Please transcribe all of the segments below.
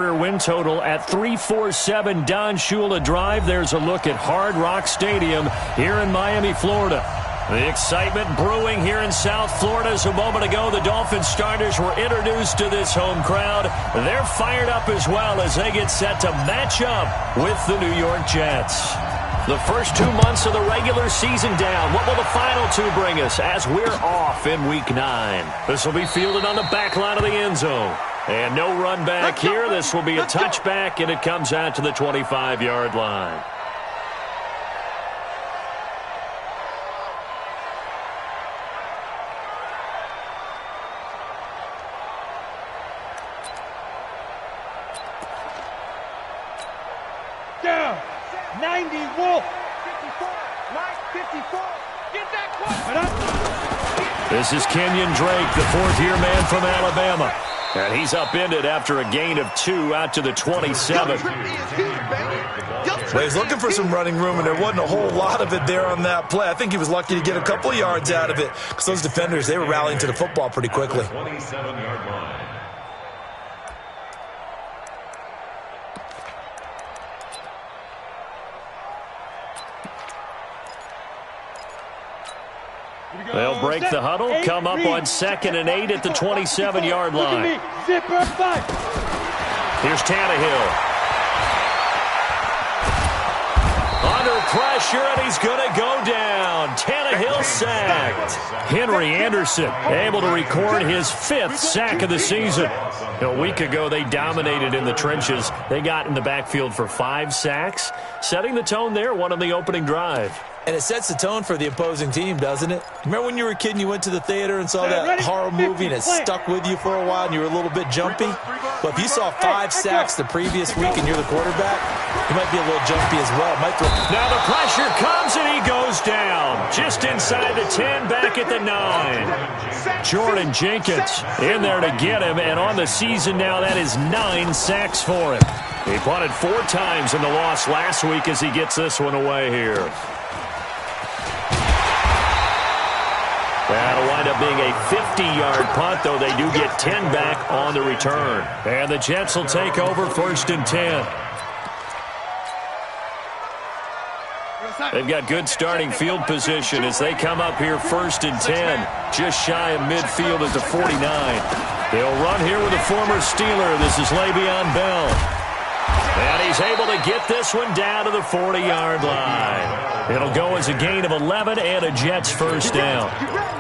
Win total at 347. Don Shula Drive. There's a look at Hard Rock Stadium here in Miami, Florida. The excitement brewing here in South Florida as a moment ago the Dolphins starters were introduced to this home crowd. They're fired up as well as they get set to match up with the New York Jets. The first 2 months of the regular season down. What will the final two bring us as we're off in Week 9? This will be fielded on the back line of the end zone. And no run back here. This will be a touchback, and it comes out to the 25-yard line. Down. 90, Wolf. 54. Mike, 54. Get that one. This is Kenyon Drake, the fourth-year man from Alabama. And he's upended after a gain of 2 out to the 27. Well, he's looking for some running room, and there wasn't a whole lot of it there on that play. I think he was lucky to get a couple of yards out of it because those defenders, they were rallying to the football pretty quickly. 27-yard line. They'll break the huddle, come up on 2nd and 8 at the 27-yard line. Here's Tannehill. Under pressure, and he's going to go down. Tannehill sacked. Henry Anderson able to record his 5th sack of the season. A week ago, they dominated in the trenches. They got in the backfield for 5 sacks, setting the tone there, one on the opening drive. And it sets the tone for the opposing team, doesn't it? Remember when you were a kid and you went to the theater and saw that horror movie and it stuck with you for a while and you were a little bit jumpy? Well, if you saw 5 sacks the previous week and you're the quarterback, you might be a little jumpy as well. Now the pressure comes and he goes down. Just inside the 10, back at the 9. Jordan Jenkins in there to get him, and on the season now that is 9 sacks for him. He punted 4 times in the loss last week as he gets this one away here. That'll wind up being a 50-yard punt, though they do get 10 back on the return. And the Jets will take over 1st and 10. They've got good starting field position as they come up here 1st and 10, just shy of midfield at the 49. They'll run here with a former Steeler. This is Le'Veon Bell. And he's able to get this one down to the 40-yard line. It'll go as a gain of 11 and a Jets first down.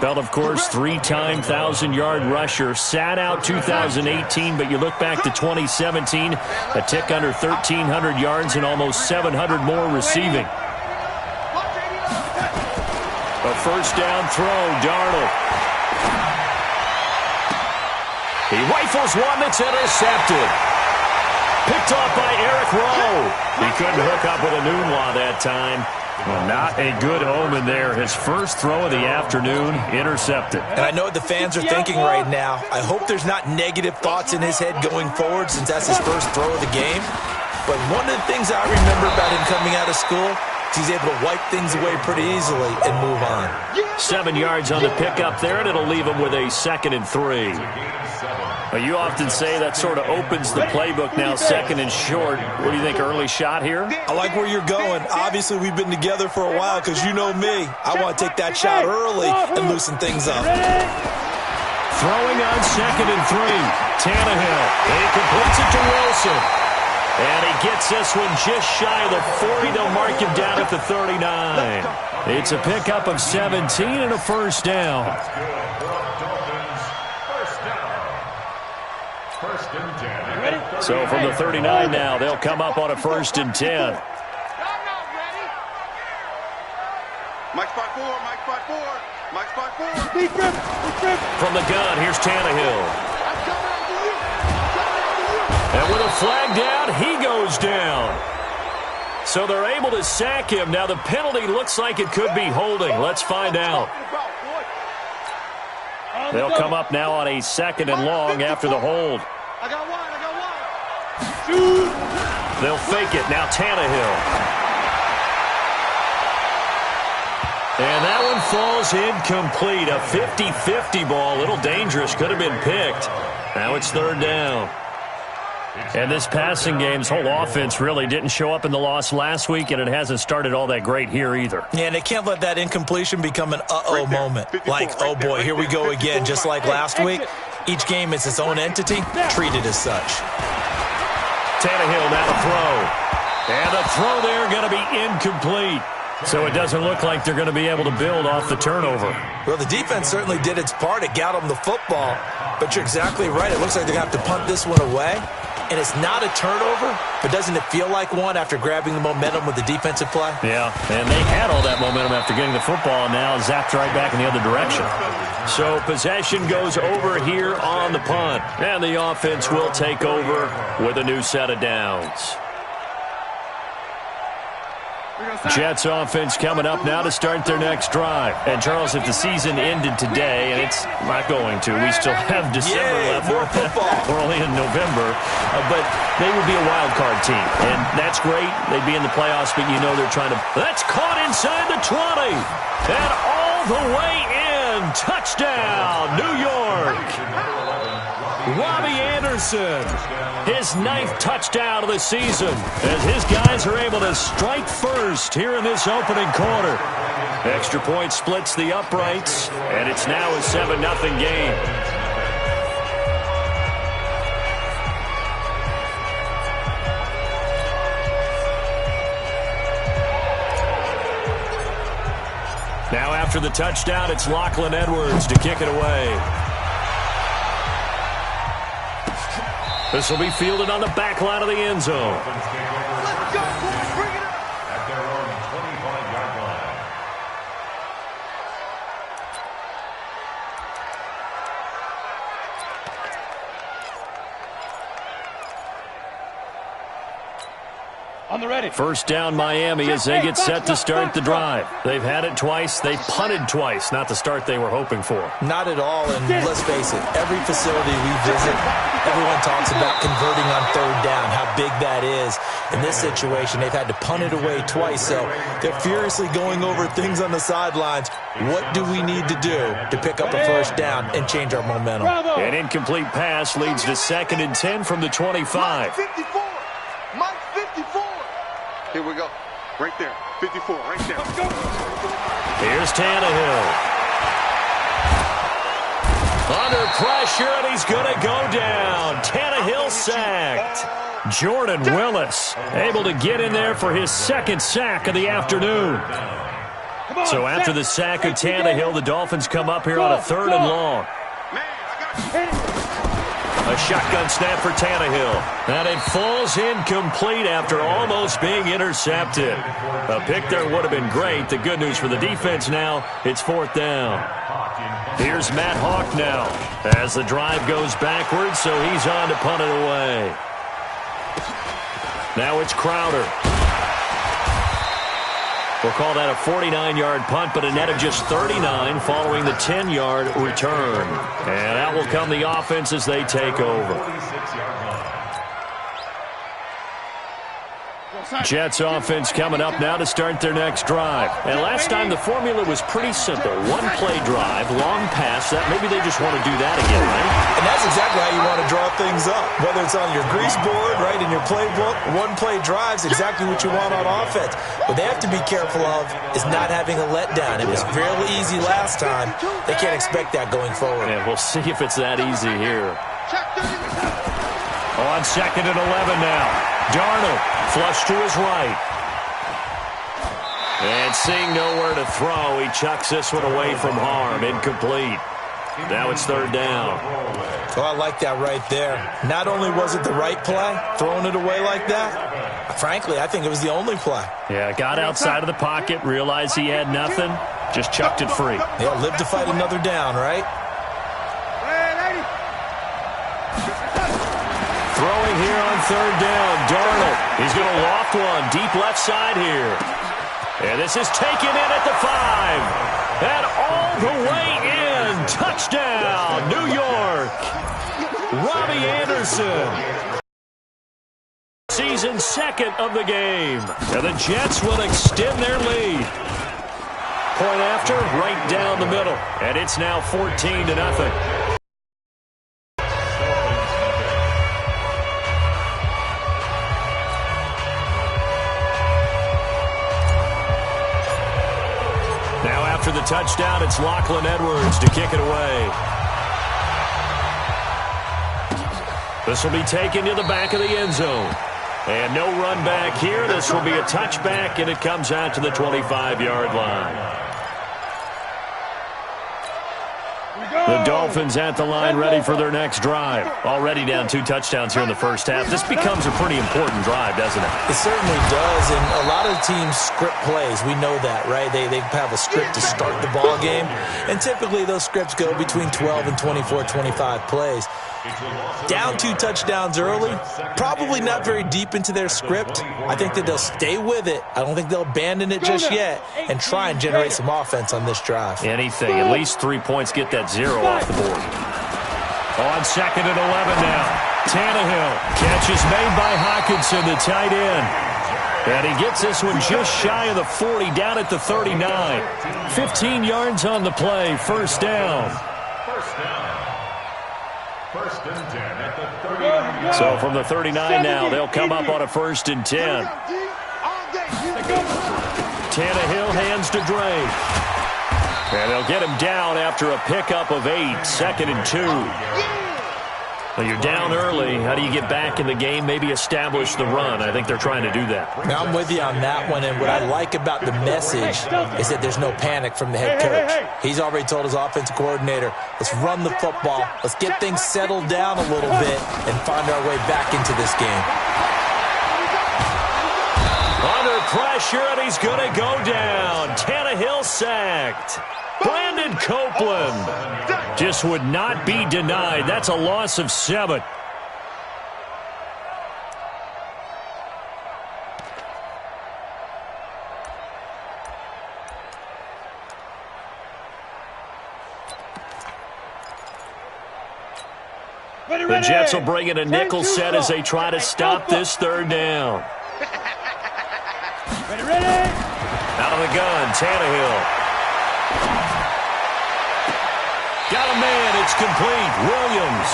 Bell, of course, 3-time 1,000-yard rusher. Sat out 2018, but you look back to 2017, a tick under 1,300 yards and almost 700 more receiving. A first down throw, Darnold. He rifles one that's intercepted. Picked off by Eric Rowe. He couldn't hook up with Enunwa that time. Well, not a good omen there. His first throw of the afternoon intercepted. And I know what the fans are thinking right now. I hope there's not negative thoughts in his head going forward since that's his first throw of the game. But one of the things I remember about him coming out of school is he's able to wipe things away pretty easily and move on. 7 yards on the pickup there, and it'll leave him with a 2nd and 3. Well, you often say that sort of opens the playbook now, 2nd and short. What do you think, early shot here? I like where you're going. Obviously, we've been together for a while because you know me. I want to take that shot early and loosen things up. Throwing on 2nd and 3. Tannehill. He completes it to Wilson. And he gets this one just shy of the 40. They'll mark him down at the 39. It's a pickup of 17 and a first down. So from the 39 now, they'll come up on a 1st and 10. Mike spot 4, Mike spot 4, Mike spot 4. From the gun, here's Tannehill. And with a flag down, he goes down. So they're able to sack him. Now the penalty looks like it could be holding. Let's find out. They'll come up now on a 2nd and long after the hold. I got one. They'll fake it. Now Tannehill. And that one falls incomplete. A 50-50 ball. A little dangerous. Could have been picked. Now it's 3rd down. And this passing game's whole offense really didn't show up in the loss last week, and it hasn't started all that great here either. Yeah, and they can't let that incompletion become an uh-oh moment. Like, oh boy, here we go again, just like last week. Each game is its own entity, treated as such. Tannehill now to throw. And the throw there going to be incomplete. So it doesn't look like they're going to be able to build off the turnover. Well, the defense certainly did its part. It got them the football. But you're exactly right. It looks like they're going to have to punt this one away. And it's not a turnover, but doesn't it feel like one after grabbing the momentum with the defensive play? Yeah, and they had all that momentum after getting the football, and now zapped right back in the other direction. So possession goes over here on the punt, and the offense will take over with a new set of downs. Jets offense coming up now to start their next drive. And, Charles, if the season ended today, and it's not going to, we still have December left. More football. We're only in November. But they would be a wild card team. And that's great. They'd be in the playoffs, but you know they're trying to. That's caught inside the 20. And all the way in. Touchdown, New York. Robbie Anderson, his 9th touchdown of the season, as his guys are able to strike first here in this opening quarter. Extra point splits the uprights, and it's now a 7-0 game. Now after the touchdown, it's Lachlan Edwards to kick it away. This will be fielded on the back line of the end zone. Let's go, boys. Bring it up. At their own 25-yard line. On the ready. First down, Miami, as they get set to start the drive. They've had it twice. They punted twice. Not the start they were hoping for. Not at all, and let's face it, every facility we visit, everyone talks about converting on third down, how big that is. In this situation, they've had to punt it away twice, so they're furiously going over things on the sidelines. What do we need to do to pick up a first down and change our momentum? An incomplete pass leads to 2nd and 10 from the 25. 54. Mike 54. Here we go. Right there. 54. Right there. Let's go. Here's Tannehill. Under pressure, and he's going to go down. Tannehill sacked. Jordan Willis able to get in there for his 2nd sack of the afternoon. So after the sack of Tannehill, the Dolphins come up here on a 3rd and long. Man, I got you. A shotgun snap for Tannehill. And it falls incomplete after almost being intercepted. A pick there would have been great. The good news for the defense now, it's 4th down. Here's Matt Hawk now as the drive goes backwards, so he's on to punt it away. Now it's Crowder. We'll call that a 49-yard punt, but a net of just 39 following the 10-yard return. And out will come the offense as they take over. Jets offense coming up now to start their next drive. And last time the formula was pretty simple. One-play drive, long pass. That maybe they just want to do that again, right? And that's exactly how you want to draw things up. Whether it's on your grease board, right, in your playbook, one-play drive's exactly what you want on offense. What they have to be careful of is not having a letdown. It was fairly easy last time. They can't expect that going forward. Yeah, we'll see if it's that easy here. On 2nd and 11 now. Darnold flush to his right. And seeing nowhere to throw, he chucks this one away from harm. Incomplete. Now it's 3rd down. Oh, I like that right there. Not only was it the right play, throwing it away like that, frankly, I think it was the only play. Yeah, got outside of the pocket, realized he had nothing, just chucked it free. Yeah, live to fight another down, right? Throwing here on 3rd down, Darnold. He's going to loft one deep left side here. And this is taken in at the 5. And all the way in. Touchdown, New York. Robbie Anderson. Season 2nd of the game. And the Jets will extend their lead. Point after, right down the middle. And it's now 14-0. after the touchdown, it's Lachlan Edwards to kick it away. This will be taken to the back of the end zone. And no run back here. This will be a touchback, and it comes out to the 25-yard line. The Dolphins at the line, ready for their next drive. Already down 2 touchdowns here in the first half. This becomes a pretty important drive, doesn't it? It certainly does, and a lot of teams script plays. We know that, right? They have a script to start the ball game, and typically those scripts go between 12 and 24, 25 plays. Down 2 touchdowns early, probably not very deep into their script. I think that they'll stay with it. I don't think they'll abandon it just yet and try and generate some offense on this drive. Anything, at least 3 points, get that 0 off the board. On 2nd and 11 now. Tannehill. Catch is made by Hockenson, the tight end. And he gets this one just shy of the 40, down at the 39. 15 yards on the play, first down. First and 10 at the 39. So from the 39 now, they'll come up on a 1st and 10. Tannehill hands to Dre. And they'll get him down after a pickup of 8, 2nd and 2. Well, you're down early. How do you get back in the game? Maybe establish the run. I think they're trying to do that. Now, I'm with you on that one, and what I like about the message is that there's no panic from the head coach. He's already told his offensive coordinator, let's run the football, let's get things settled down a little bit and find our way back into this game. Under pressure, and he's going to go down. Tannehill sacked. Brandon Copeland just would not be denied. That's a loss of 7. The Jets will bring in a nickel set as they try to stop this 3rd down. Out of the gun, Tannehill. Got a man, it's complete. Williams.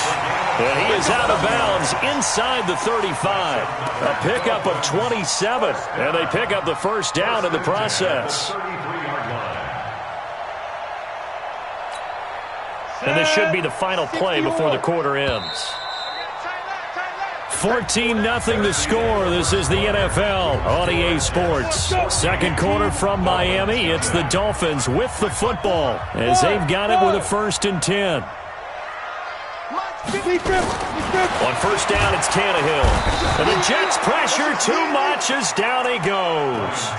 And he is out of bounds inside the 35. A pickup of 27. And they pick up the first down in the process. And this should be the final play before the quarter ends. 14-0 the score. This is the NFL on EA Sports. Second quarter from Miami. It's the Dolphins with the football as they've got it with a 1st and 10. On first down, it's Tannehill. And the Jets pressure too much as down he goes.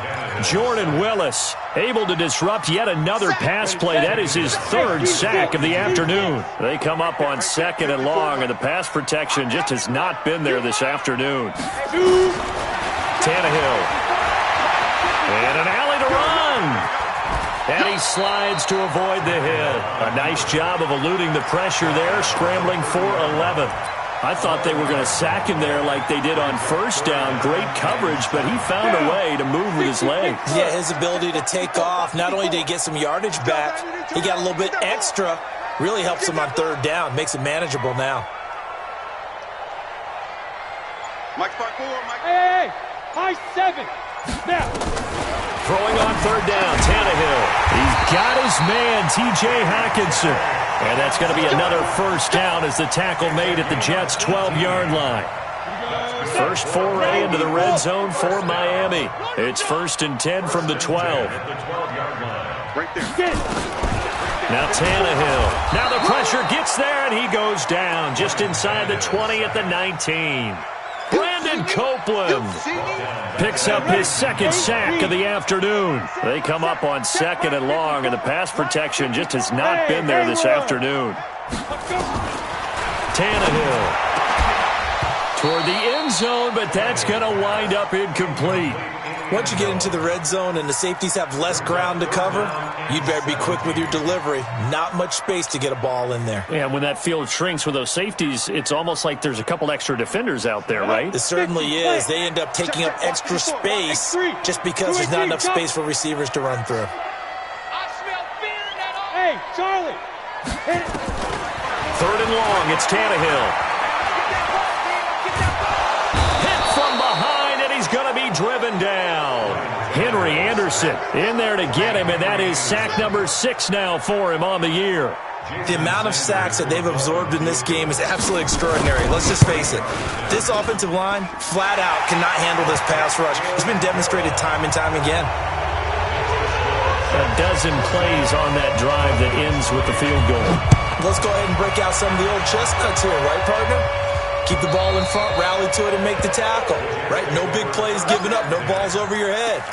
Jordan Willis able to disrupt yet another pass play. That is his 3rd sack of the afternoon. They come up on 2nd and long, and the pass protection just has not been there this afternoon. Tannehill. And an alley to run. And he slides to avoid the hit. A nice job of eluding the pressure there, scrambling for 11. I thought they were going to sack him there like they did on first down. Great coverage, but he found a way to move with his legs. Yeah, his ability to take off. Not only did he get some yardage back, he got a little bit extra. Really helps him on 3rd down. Makes it manageable now. Mike, spot 4, Mike. Hey, high 7. Now. Throwing on 3rd down, Tannehill. He's got his man, T.J. Hockenson. And that's going to be another first down as the tackle made at the Jets' 12-yard line. First foray into the red zone for Miami. It's 1st and 10 from the 12. Right there. Now Tannehill. Now the pressure gets there, and he goes down just inside the 20 at the 19. Brandon Copeland picks up his 2nd sack of the afternoon. They come up on 2nd and long, and the pass protection just has not been there this afternoon. Tannehill toward the end zone, but that's going to wind up incomplete. Once you get into the red zone and the safeties have less ground to cover, you'd better be quick with your delivery. Not much space to get a ball in there. Yeah, when that field shrinks with those safeties, it's almost like there's a couple extra defenders out there, right? It certainly is. They end up taking up extra space just because there's not enough space for receivers to run through. Hey, Charlie. 3rd and long, it's Tannehill. Hit from behind, and he's going to be driven down. Henry Anderson in there to get him, and that is sack number 6 now for him on the year. The amount of sacks that they've absorbed in this game is absolutely extraordinary. Let's just face it. This offensive line, flat out, cannot handle this pass rush. It's been demonstrated time and time again. A dozen plays on that drive that ends with the field goal. Let's go ahead and break out some of the old chestnuts here, right, partner? Keep the ball in front, rally to it, and make the tackle, right? No big plays given up, no balls over your head.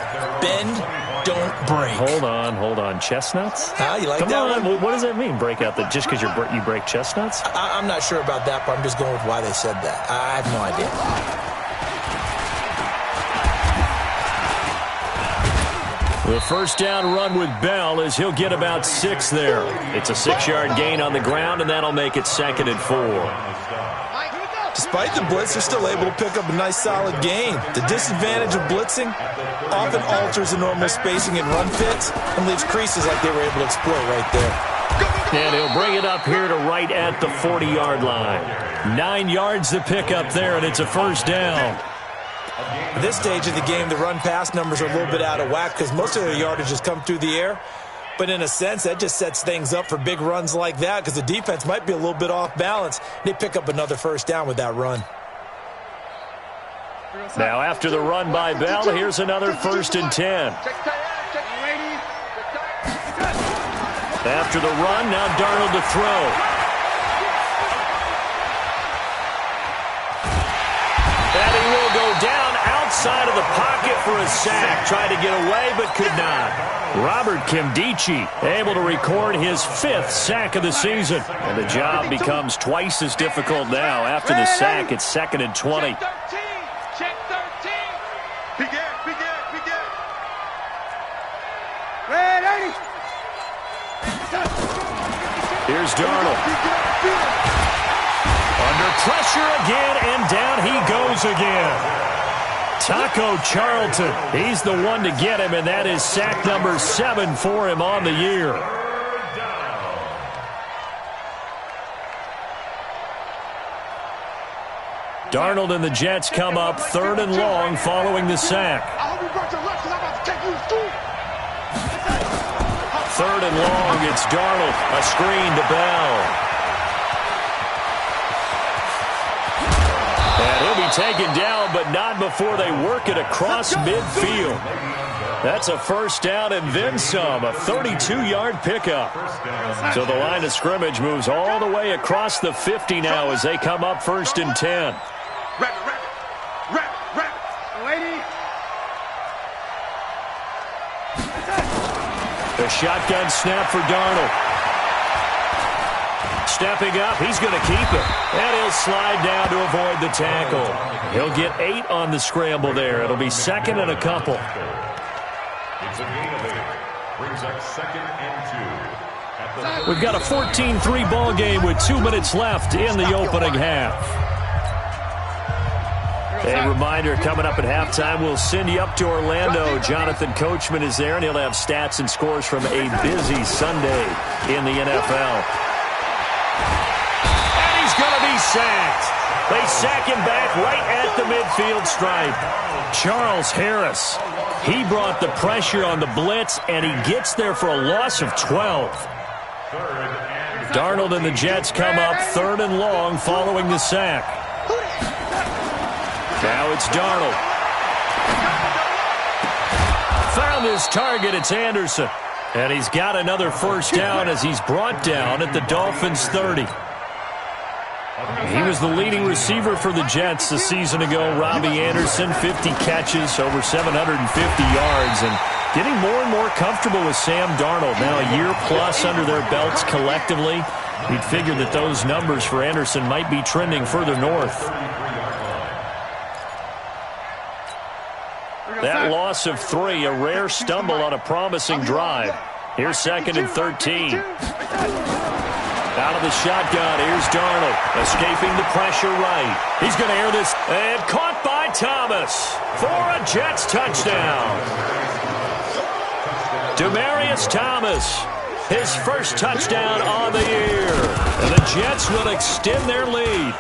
Bend, don't break. Hold on. Chestnuts? You like Come that on. one? What does that mean, break out? Just because you break chestnuts? I'm not sure about that, but I'm just going with why they said that. I have no idea. The first down run with Bell is he'll get about 6 there. It's a 6-yard gain on the ground, and that'll make it 2nd and 4. Despite the blitz, they're still able to pick up a nice solid gain. The disadvantage of blitzing often alters the normal spacing and run fits and leaves creases like they were able to exploit right there. And he'll bring it up here to right at the 40-yard line. 9 yards to pick up there, and it's a first down. At this stage of the game, the run-pass numbers are a little bit out of whack because most of their yardage has come through the air. But in a sense, that just sets things up for big runs like that because the defense might be a little bit off balance. They pick up another first down with that run. Now after the run by Bell, here's another 1st and 10. After the run, now Darnold to throw. And he will go down outside of the pocket for a sack. Tried to get away, but could not. Robert Nkemdiche able to record his 5th sack of the season. And the job becomes twice as difficult now. After the sack, it's 2nd and 20. Check 13. Begin. Ready. Here's Darnold. Under pressure again, and down he goes again. Taco Charlton, he's the one to get him, and that is sack number 7 for him on the year. Darnold and the Jets come up 3rd and long following the sack. 3rd and long, it's Darnold, a screen to Bell. And he'll be taken down, but not before they work it across midfield. That's a first down and then some, a 32-yard pickup. So the line of scrimmage moves all the way across the 50 now as they come up 1st and 10. The shotgun snap for Darnold. Stepping up, he's going to keep it. And he'll slide down to avoid the tackle. He'll get 8 on the scramble there. It'll be 2nd and a couple. It's a gain of 8. Brings up 2nd and 2. We've got a 14-3 ball game with 2 minutes left in the opening half. A reminder, coming up at halftime, we'll send you up to Orlando. Jonathan Coachman is there, and he'll have stats and scores from a busy Sunday in the NFL. And he's going to be sacked. They sack him back right at the midfield stripe. Charles Harris, he brought the pressure on the blitz, and he gets there for a loss of 12. Darnold and the Jets come up 3rd and long following the sack. Now it's Darnold. Found his target. It's Anderson. And he's got another first down as he's brought down at the Dolphins' 30. He was the leading receiver for the Jets a season ago. Robbie Anderson, 50 catches, over 750 yards, and getting more and more comfortable with Sam Darnold. Now a year plus under their belts collectively. You'd figure that those numbers for Anderson might be trending further north. That loss of 3, a rare stumble on a promising drive. Here's 2nd and 13. Out of the shotgun, here's Darnold, escaping the pressure right. He's going to air this, and caught by Thomas for a Jets touchdown. Demaryius Thomas, his first touchdown on the year. And the Jets will extend their lead.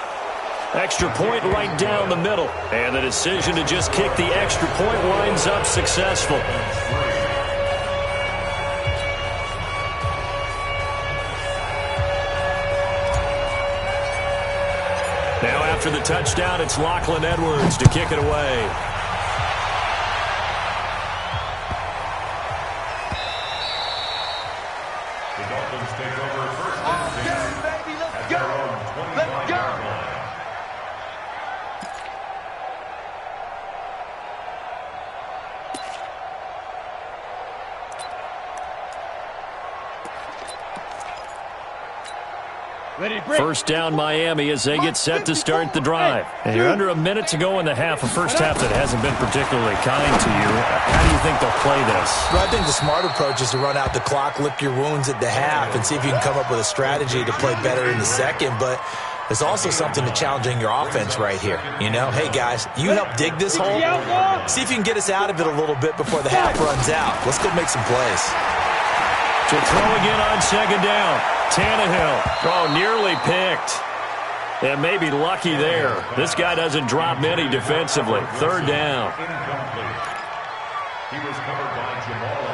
Extra point right down the middle. And the decision to just kick the extra point winds up successful. Now after the touchdown, it's Lachlan Edwards to kick it away. The Dolphins take over first and 10 at their own 25-yard line. First down Miami as they get set to start the drive. And you're under a minute to go in the half, a first half that hasn't been particularly kind to you. How do you think they'll play this? Well, I think the smart approach is to run out the clock, lick your wounds at the half, and see if you can come up with a strategy to play better in the second. But there's also something to challenging your offense right here. You know, hey, guys, you help dig this hole. See if you can get us out of it a little bit before the half runs out. Let's go make some plays. To throw again on second down. Tannehill. Oh, nearly picked. And maybe lucky there. This guy doesn't drop many defensively. Third down. Incomplete. He was covered by Jamal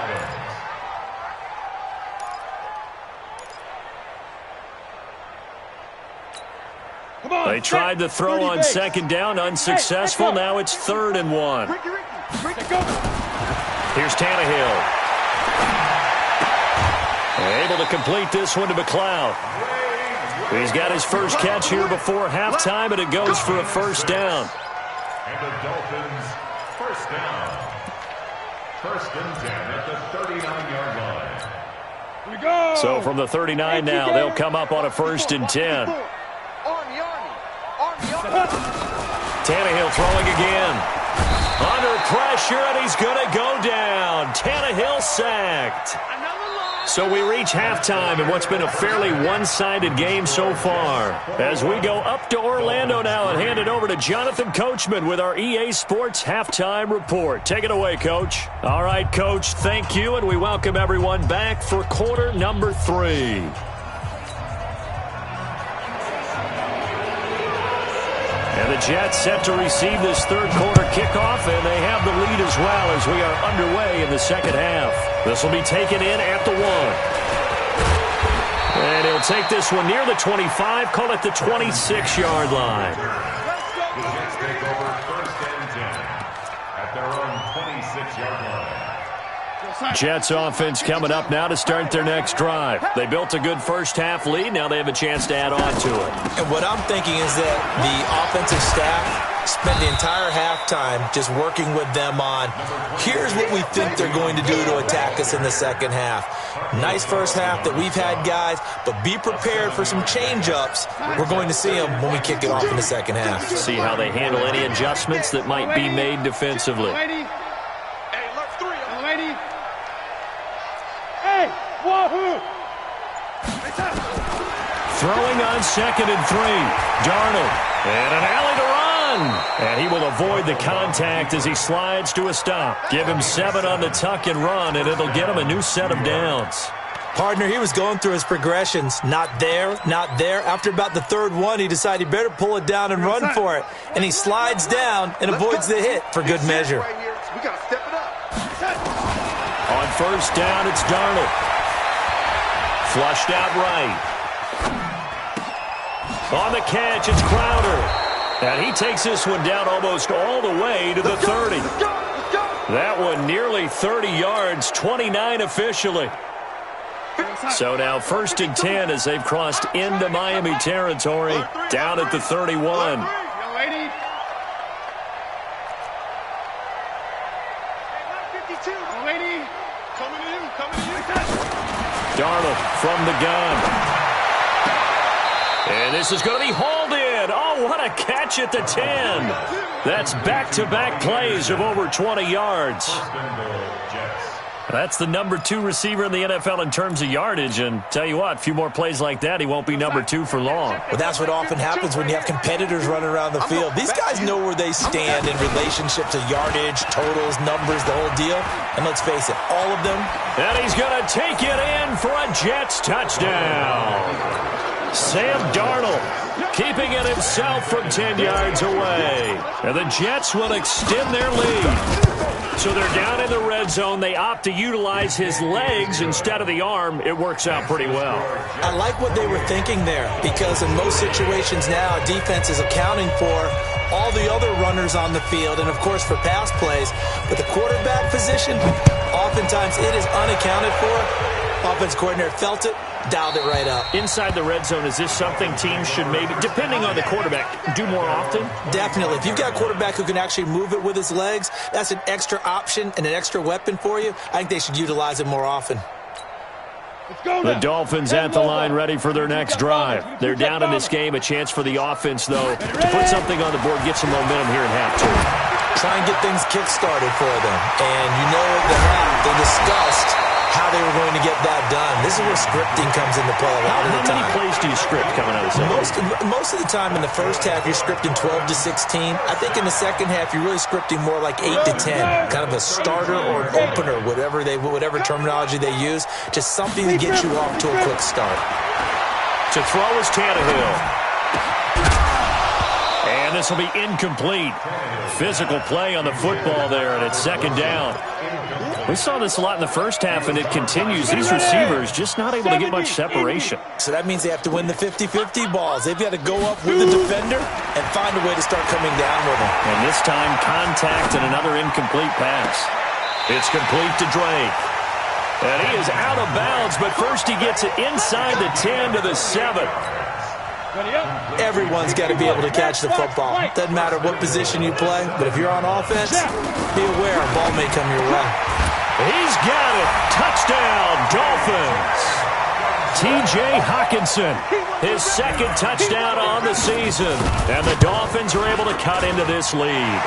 Adams. They tried to throw on second down. Unsuccessful. Now it's 3rd and 1. Here's Tannehill. Able to complete this one to McLeod. He's got his first catch here before halftime, and it goes for a first down. And the Dolphins first down. 1st and 10 at the 39-yard line. So from the 39 now, they'll come up on a 1st and 10. Tannehill throwing again. Under pressure, and he's going to go down. Tannehill sacked. So we reach halftime in what's been a fairly one-sided game so far. As we go up to Orlando now and hand it over to Jonathan Coachman with our EA Sports Halftime Report. Take it away, Coach. All right, Coach, thank you, and we welcome everyone back for quarter number 3. And the Jets set to receive this third quarter kickoff, and they have the lead as well as we are underway in the second half. This will be taken in at the 1. And he'll take this one near the 25, call it the 26-yard line. The Jets take over 1st and 10 at their own 26-yard line. Jets offense coming up now to start their next drive. They built a good first half lead. Now they have a chance to add on to it. And what I'm thinking is that the offensive staff spent the entire halftime just working with them on, here's what we think they're going to do to attack us in the second half. Nice first half that we've had, guys, but be prepared for some change-ups. We're going to see them when we kick it off in the second half. See how they handle any adjustments that might be made defensively. Throwing on 2nd and 3. Darnold. And an alley to run. And he will avoid the contact as he slides to a stop. Give him 7 on the tuck and run, and it'll get him a new set of downs. Partner, he was going through his progressions. Not there, not there. After about the 3rd one, he decided he better pull it down and run for it. And he slides down and avoids the hit for good measure. We got to step it up. On first down, it's Darnold. Flushed out right. On the catch, it's Crowder. And he takes this one down almost all the way to the 30. That one nearly 30 yards, 29 officially. So now 1st and 10 as they've crossed into Miami territory, down at the 31. Darnold from the gun. And this is going to be hauled in. Oh, what a catch at the 10. That's back-to-back plays of over 20 yards. That's the number 2 receiver in the NFL in terms of yardage. And tell you what, a few more plays like that, he won't be number 2 for long. Well, that's what often happens when you have competitors running around the field. These guys know where they stand in relationship to yardage, totals, numbers, the whole deal. And let's face it, all of them. And he's going to take it in for a Jets touchdown. Sam Darnold keeping it himself from 10 yards away. And the Jets will extend their lead. So they're down in the red zone. They opt to utilize his legs instead of the arm. It works out pretty well. I like what they were thinking there, because in most situations now, defense is accounting for all the other runners on the field and, of course, for pass plays. But the quarterback position, oftentimes it is unaccounted for. Offense coordinator felt it, dialed it right up. Inside the red zone, is this something teams should maybe, depending on the quarterback, do more often? Definitely. If you've got a quarterback who can actually move it with his legs, that's an extra option and an extra weapon for you. I think they should utilize it more often. The Dolphins at the line, ready for their next drive. They're down in this game. A chance for the offense, though, to put something on the board, get some momentum here in half two. Try and get things kick-started for them. And you know at the half, they discussed how they were going to get that done. This is where scripting comes into play a lot of the time. How many plays do you script coming out of the second? Most of the time in the first half, you're scripting 12 to 16. I think in the second half, you're really scripting more like 8 to 10. Kind of a starter or an opener, whatever terminology they use. Just something to get you off to a quick start. To throw is Tannehill. And this will be incomplete. Physical play on the football there, and it's second down. We saw this a lot in the first half, and it continues. These receivers just not able to get much separation. So that means they have to win the 50-50 balls. They've got to go up with the defender and find a way to start coming down with them. And this time, contact and another incomplete pass. It's complete to Drake. And he is out of bounds, but first he gets it inside the 10 to the 7. Everyone's got to be able to catch the football. Doesn't matter what position you play, but if you're on offense, be aware a ball may come your way. He's got it. Touchdown, Dolphins. T.J. Hockenson, his second touchdown on the season. And the Dolphins are able to cut into this lead.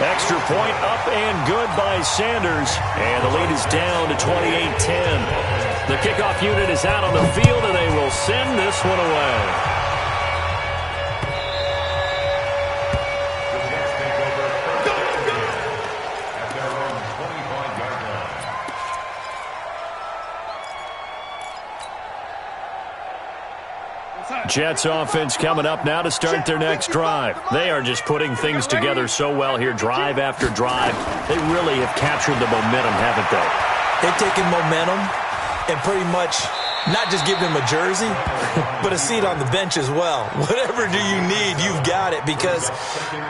Extra point up and good by Sanders. And the lead is down to 28-10. The kickoff unit is out on the field, and they will send this one away. Jets offense coming up now to start their next drive. They are just putting things together so well here, drive after drive. They really have captured the momentum, haven't they? They've taken momentum and pretty much not just give them a jersey, but a seat on the bench as well. Whatever do you need, you've got it, because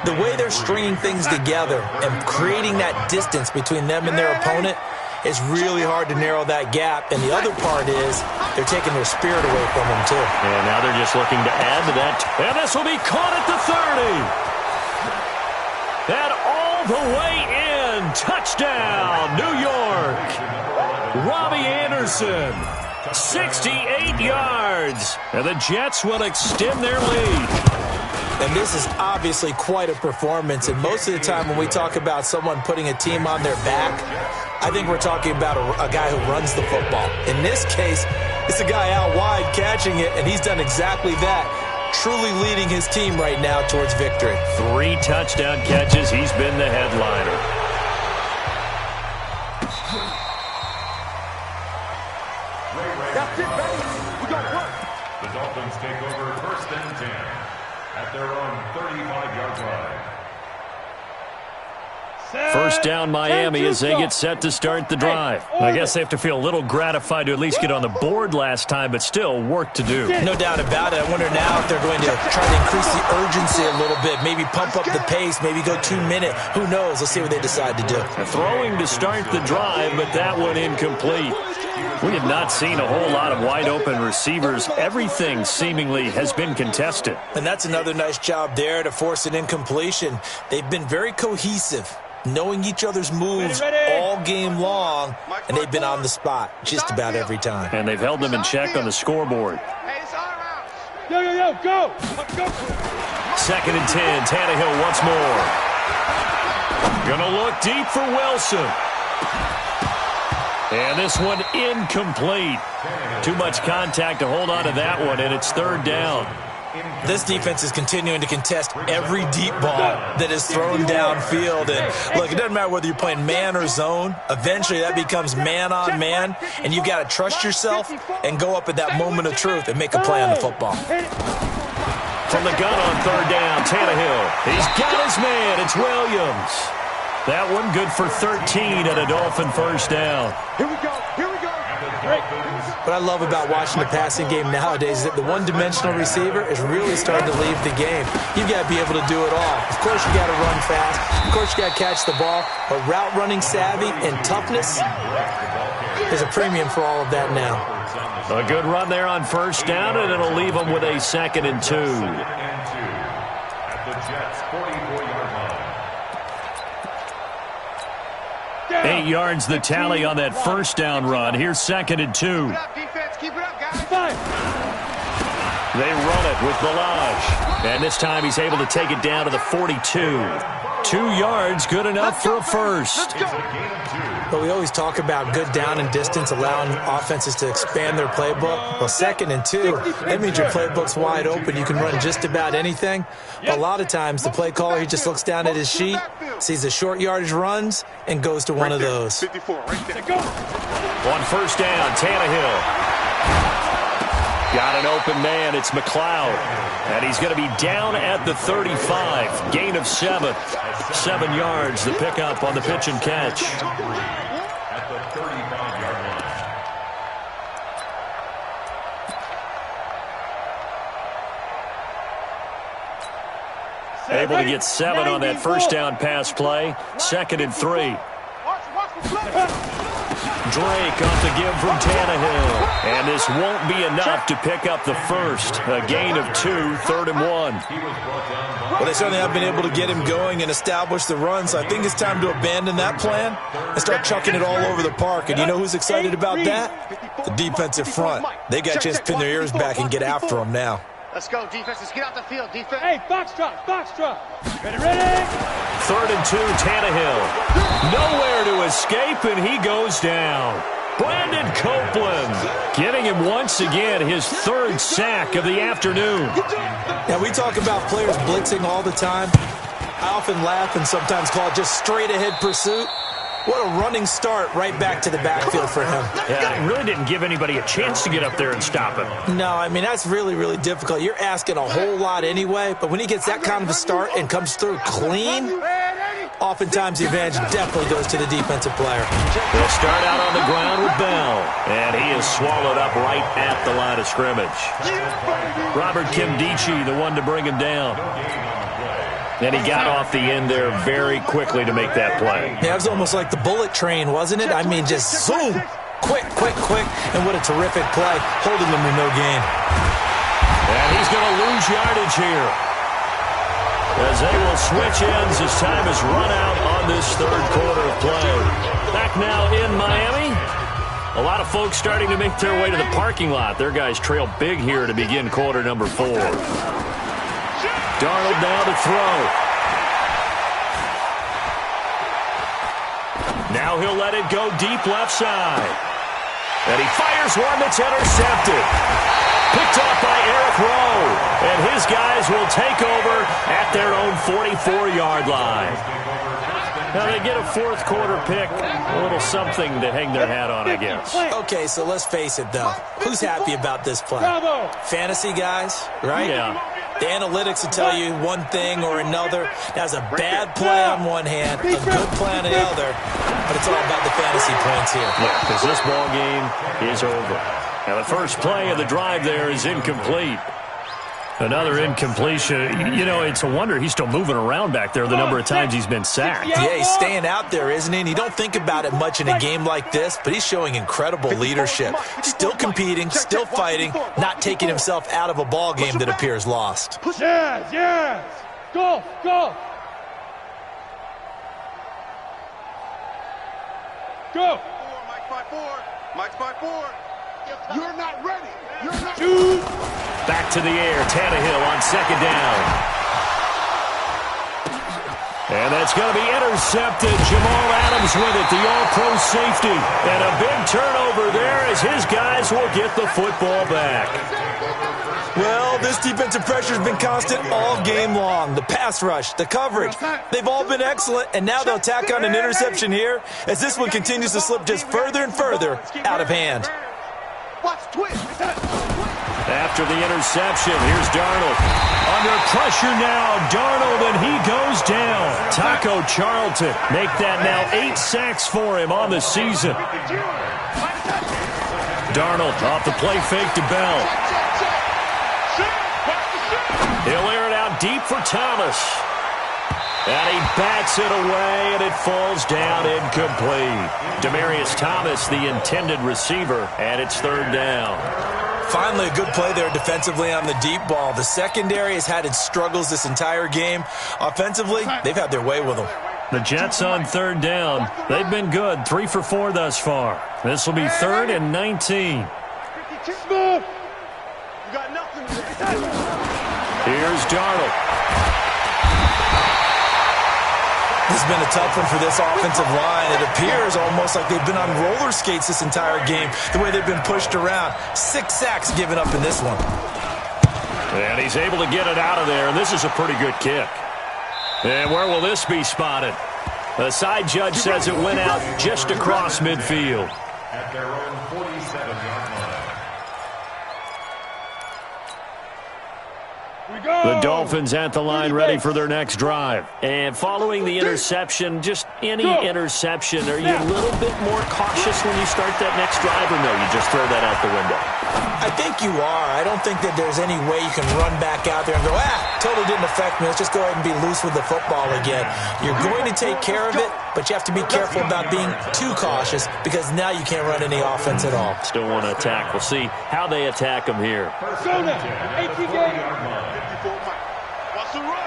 the way they're stringing things together and creating that distance between them and their opponent, it's really hard to narrow that gap. And the other part is they're taking their spirit away from them, too. And now they're just looking to add to that. And this will be caught at the 30. And all the way in. Touchdown, New York. Robbie Anderson, 68 yards. And the Jets will extend their lead. And this is obviously quite a performance. And most of the time when we talk about someone putting a team on their back, I think we're talking about a guy who runs the football. In this case, it's a guy out wide catching it, and he's done exactly that, truly leading his team right now towards victory. 3 touchdown catches. He's been the headliner. That's it, baby. We got to work. The Dolphins take over first and 10 at their own 35-yard line. First down, Miami, as they get set to start the drive. I guess they have to feel a little gratified to at least get on the board last time, but still work to do. No doubt about it. I wonder now if they're going to try to increase the urgency a little bit, maybe pump up the pace, maybe go 2 minute. Who knows? Let's see what they decide to do. Throwing to start the drive, but that one incomplete. We have not seen a whole lot of wide-open receivers. Everything seemingly has been contested. And that's another nice job there to force an incompletion. They've been very cohesive, knowing each other's moves all game long, and they've been on the spot just about every time. And they've held them in check on the scoreboard. Yo, go! Second and 10, Tannehill once more. Gonna look deep for Wilson. And this one incomplete. Too much contact to hold on to that one, and it's third down. This defense is continuing to contest every deep ball that is thrown downfield. And look, it doesn't matter whether you're playing man or zone. Eventually that becomes man on man, and you've got to trust yourself and go up at that moment of truth and make a play on the football. from the gun on third down. Tannehill. He's got his man. It's Williams. That one good for 13 at a Dolphin first down. Here we go. Here we go. Great. What I love about watching the passing game nowadays is that the one-dimensional receiver is really starting to leave the game. You've got to be able to do it all. Of course, you got to run fast. Of course, you got to catch the ball. But route running savvy and toughness is a premium for all of that now. A good run there on first down, and it'll leave them with a 2nd and 2. At the Jets' 44-yard line. 8 yards the tally on that first down run. Here's 2nd and 2. Keep it up, defense. Keep it up, guys. They run it with Ballage. And this time he's able to take it down to the 42. 2 yards, good enough for a first. But we always talk about good down and distance, allowing offenses to expand their playbook. Well, 2nd and 2, that means your playbook's wide open. You can run just about anything. But a lot of times, the play caller, he just looks down at his sheet, sees the short yardage runs, and goes to one of those. 54, right there. On first down, Tannehill. Got an open man. It's McLeod. And he's going to be down at the 35. Gain of 7. 7 yards, the pickup on the pitch and catch. At the 35-yard line. Able to get 7 on that first down pass play. 2nd and 3. Drake off the give from Tannehill. And this won't be enough to pick up the first. A gain of 2, 3rd and 1. Well, they certainly have been able to get him going and establish the run, so I think it's time to abandon that plan and start chucking it all over the park. And you know who's excited about that? The defensive front. They got a chance to pin their ears back and get after him now. Let's go, defense. Let's get out the field, defense. Hey, box drop. Ready, ready. 3rd and 2, Tannehill. Nowhere to escape, and he goes down. Brandon Copeland getting him once again his 3rd sack of the afternoon. Now, we talk about players blitzing all the time. I often laugh and sometimes call it just straight-ahead pursuit. What a running start right back to the backfield for him. Yeah, it really didn't give anybody a chance to get up there and stop him. No, I mean, that's really, really difficult. You're asking a whole lot anyway, but when he gets that kind of a start and comes through clean, oftentimes the advantage definitely goes to the defensive player. They'll start out on the ground with Bell, and he is swallowed up right at the line of scrimmage. Robert Kimdichie, the one to bring him down. And he got off the end there very quickly to make that play. Yeah, it was almost like the bullet train, wasn't it? I mean, just zoom, quick, and what a terrific play, holding them to no gain. And he's going to lose yardage here, as they will switch ends as time is run out on this 3rd quarter of play. Back now in Miami. A lot of folks starting to make their way to the parking lot. Their guys trail big here to begin quarter number 4. Darnold now to throw. Now he'll let it go deep left side. And he fires one that's intercepted. Picked off by Eric Rowe. And his guys will take over at their own 44-yard line. Now they get a 4th quarter pick. A little something to hang their hat on, I guess. Okay, so let's face it, though. Who's happy about this play? Fantasy guys, right? Yeah. The analytics will tell you one thing or another. That's a bad play on one hand, a good play on the other, but it's all about the fantasy points here. Yeah, because this ball game is over. Now the first play of the drive there is incomplete. Another incompletion. You know, it's a wonder he's still moving around back there the number of times he's been sacked. Yeah, he's staying out there, isn't he? And you don't think about it much in a game like this, but he's showing incredible leadership. Still competing, still fighting, not taking himself out of a ball game that appears lost. Yes. Go. Mike's by 4. You're not ready. Back to the air. Tannehill on 2nd down. And that's going to be intercepted. Jamal Adams with it, the all-pro safety. And a big turnover there as his guys will get the football back. Well, this defensive pressure has been constant all game long. The pass rush, the coverage, they've all been excellent, and now they'll tack on an interception here as this one continues to slip just further and further out of hand. After the interception, here's Darnold. Under pressure now, Darnold, and he goes down. Taco Charlton make that now 8 sacks for him on the season. Darnold off the play fake to Bell. He'll air it out deep for Thomas. And he bats it away, and it falls down incomplete. Demaryius Thomas, the intended receiver, and it's 3rd down. Finally, a good play there defensively on the deep ball. The secondary has had its struggles this entire game. Offensively, they've had their way with them. The Jets on 3rd down. They've been good, 3 for 4 thus far. This will be 3rd and 19. Here's Darnold. This has been a tough one for this offensive line. It appears almost like they've been on roller skates this entire game, the way they've been pushed around. 6 sacks given up in this one. And he's able to get it out of there, and this is a pretty good kick. And where will this be spotted? The side judge says it went out just across midfield. At their own 47-yard line. The Dolphins at the line ready for their next drive. And following the interception, just any interception, are you a little bit more cautious when you start that next drive, or no, you just throw that out the window? I think you are. I don't think that there's any way you can run back out there and go, totally didn't affect me. Let's just go ahead and be loose with the football again. You're going to take care of it, but you have to be careful about being too cautious because now you can't run any offense at all. Still want to attack. We'll see how they attack them here. Go now. 18 game.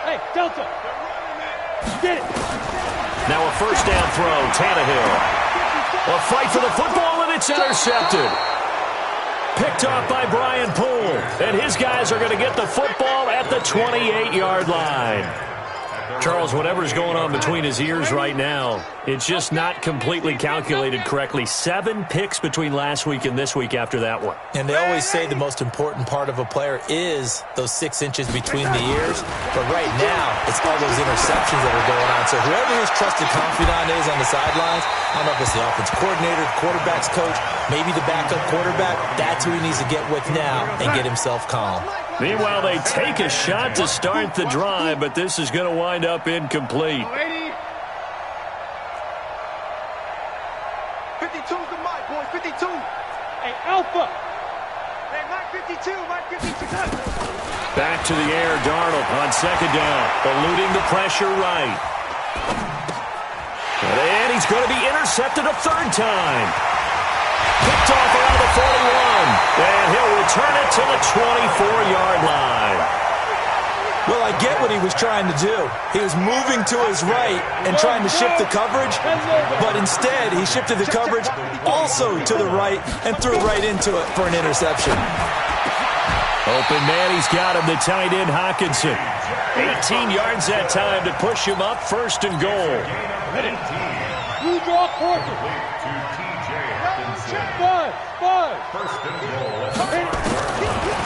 Hey, Delta. Get it. Now a 1st down throw, Tannehill. A fight for the football, and it's intercepted. Picked off by Brian Poole. And his guys are going to get the football at the 28-yard line. Charles, whatever's going on between his ears right now, it's just not completely calculated correctly. 7 picks between last week and this week after that one. And they always say the most important part of a player is those 6 inches between the ears. But right now, it's all those interceptions that are going on. So whoever his trusted confidant is on the sidelines, I don't know if it's the offense coordinator, quarterback's coach, maybe the backup quarterback, that's who he needs to get with now and get himself calm. Meanwhile, they take a shot to start the drive, but this is going to wind up incomplete. 52's the mic, boys. 52. Hey, Alpha. Hey, Mike 52. Mike 52. Back to the air, Darnold on 2nd down, eluding the pressure right. And he's going to be intercepted a 3rd time. Picked off around the 41, and he'll return it to the 24-yard line. Well, I get what he was trying to do. He was moving to his right and trying to shift the coverage, but instead he shifted the coverage also to the right and threw right into it for an interception. Open man, he's got him, the tight end Hockenson. 18 yards that time to push him up, 1st and goal. You draw quarter. 5.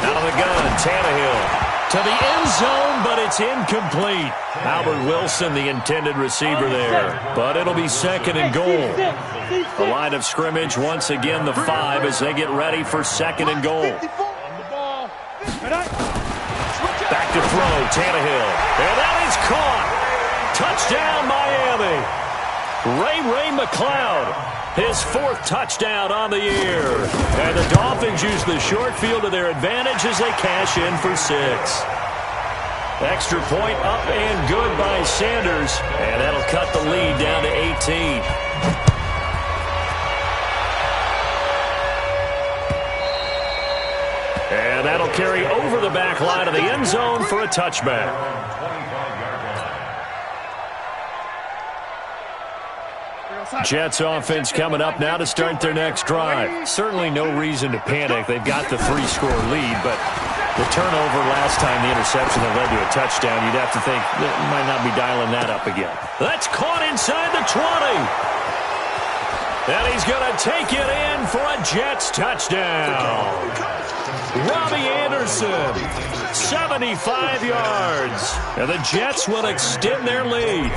Out of the gun, Tannehill to the end zone, but it's incomplete. Albert Wilson, the intended receiver there, but it'll be 2nd and goal. The line of scrimmage, once again, the 5 as they get ready for 2nd and goal. Back to throw, Tannehill, and that is caught. Touchdown, Miami. Ray McLeod, his 4th touchdown on the year. And the Dolphins use the short field to their advantage as they cash in for 6. Extra point up and good by Sanders, and that'll cut the lead down to 18. And that'll carry over the back line of the end zone for a touchback. Jets offense coming up now to start their next drive. Certainly no reason to panic. They've got the 3-score lead, but the turnover last time, the interception that led to a touchdown, you'd have to think that you might not be dialing that up again. That's caught inside the 20. And he's going to take it in for a Jets touchdown. Robbie Anderson, 75 yards. And the Jets will extend their lead.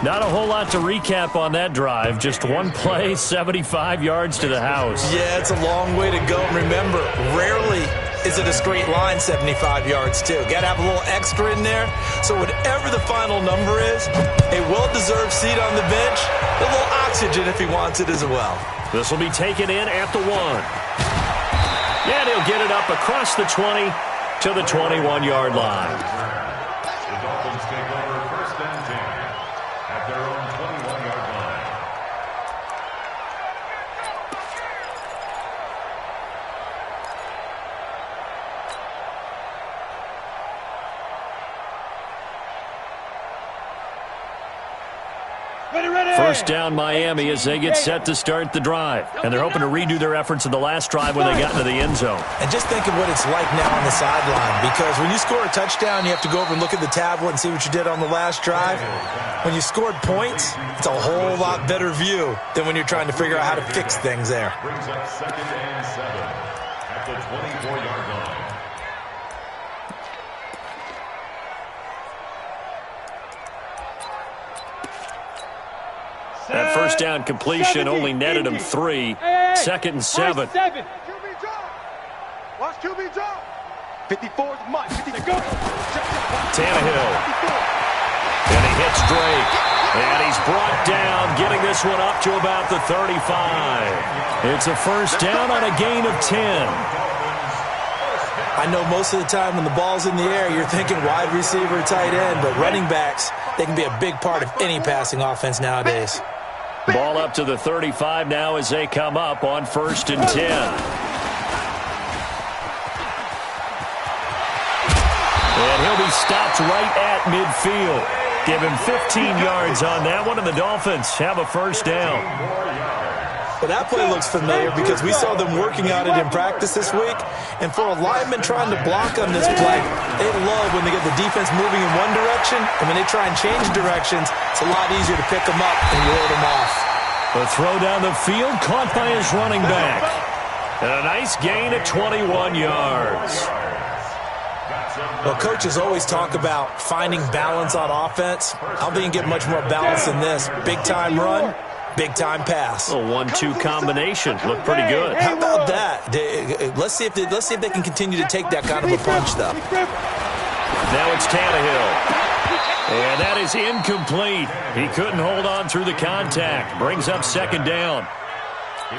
Not a whole lot to recap on that drive. Just one play, 75 yards to the house. Yeah, it's a long way to go. And remember, rarely is it a straight line 75 yards, too. Got to have a little extra in there. So whatever the final number is, a well-deserved seat on the bench, a little oxygen if he wants it as well. This will be taken in at the 1. And he'll get it up across the 20 to the 21-yard line. The Dolphins take over 1st and 10 at their own 21-yard line. First down Miami as they get set to start the drive. And they're hoping to redo their efforts in the last drive when they got into the end zone. And just think of what it's like now on the sideline, because when you score a touchdown, you have to go over and look at the tablet and see what you did on the last drive. When you scored points, it's a whole lot better view than when you're trying to figure out how to fix things there. Brings up 2nd and 7 at the 24-yard line. That first down completion only netted him 3. 2nd and 7. QB drop. Watch QB drop. 54 is Mike. 54. Tannehill. And he hits Drake. And he's brought down, getting this one up to about the 35. It's a first down on a gain of 10. I know most of the time when the ball's in the air, you're thinking wide receiver, tight end, but running backs, they can be a big part of any passing offense nowadays. Ball up to the 35 now as they come up on 1st and 10. And he'll be stopped right at midfield. Give him 15 yards on that one, and the Dolphins have a first down. Well, that play looks familiar because we saw them working on it in practice this week. And for a lineman trying to block on this play, they love when they get the defense moving in one direction, and when they try and change directions, it's a lot easier to pick them up and ward them off. The throw down the field, caught by his running back. And a nice gain at 21 yards. Well, coaches always talk about finding balance on offense. I don't think you can get much more balance than this. Big-time run, big-time pass. A 1-2 combination. Looked pretty good. How about that? Let's see if they can continue to take that kind of a punch, though. Now it's Tannehill. And that is incomplete. He couldn't hold on through the contact. Brings up 2nd down.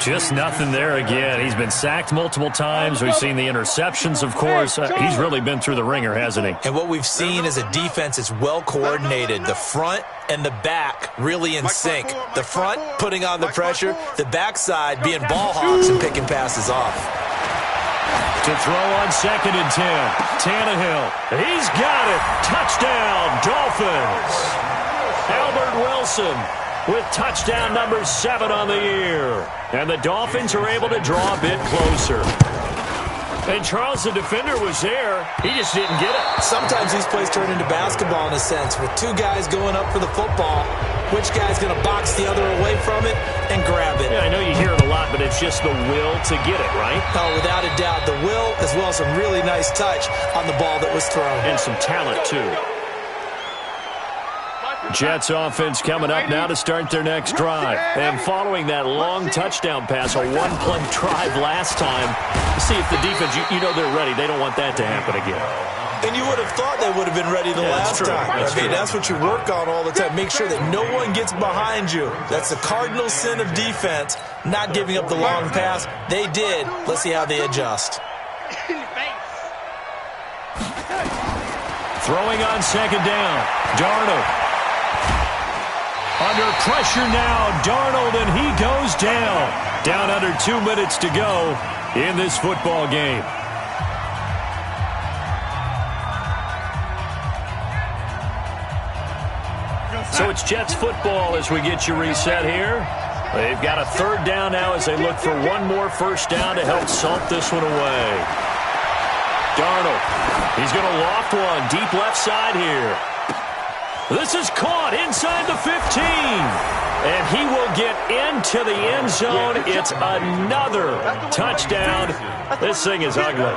Just nothing there again. He's been sacked multiple times. We've seen the interceptions, of course. He's really been through the ringer, hasn't he? And what we've seen is a defense that's well coordinated. The front and the back really in sync. The front putting on the pressure. The backside being ball hawks and picking passes off. To throw on 2nd and 10. Tannehill. He's got it. Touchdown, Dolphins. Albert Wilson with touchdown number 7 on the year. And the Dolphins are able to draw a bit closer. And Charles, the defender, was there. He just didn't get it. Sometimes these plays turn into basketball in a sense, with two guys going up for the football. Which guy's going to box the other away from it and grab it? Yeah, I know you hear it a lot, but it's just the will to get it, right? Oh, without a doubt. The will, as well as some really nice touch on the ball that was thrown. And some talent, too. Jets offense coming up now to start their next drive. And following that long touchdown pass, a one-play drive last time, see if the defense, you know they're ready. They don't want that to happen again. And you would have thought they would have been ready the last time. That's what you work on all the time. Make sure that no one gets behind you. That's the cardinal sin of defense, not giving up the long pass. They did. Let's see how they adjust. Throwing on 2nd down. Darnold. Under pressure now, Darnold, and he goes down. Down under 2 minutes to go in this football game. So it's Jets football as we get you reset here. They've got a 3rd down now as they look for one more first down to help salt this one away. Darnold, he's going to loft one deep left side here. This is caught inside the 15. And he will get into the end zone. It's another touchdown. This thing is ugly.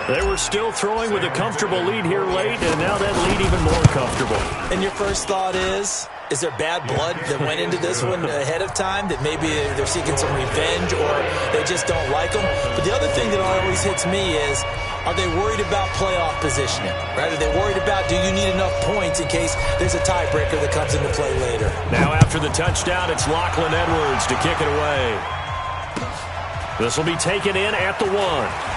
They were still throwing with a comfortable lead here late, and now that lead even more comfortable. And your first thought is, Is there bad blood that went into this one ahead of time, that maybe they're seeking some revenge or they just don't like them? But the other thing that always hits me is, are they worried about playoff positioning? Right? Are they worried about, do you need enough points in case there's a tiebreaker that comes into play later? Now after the touchdown, it's Lachlan Edwards to kick it away. This will be taken in at the 1.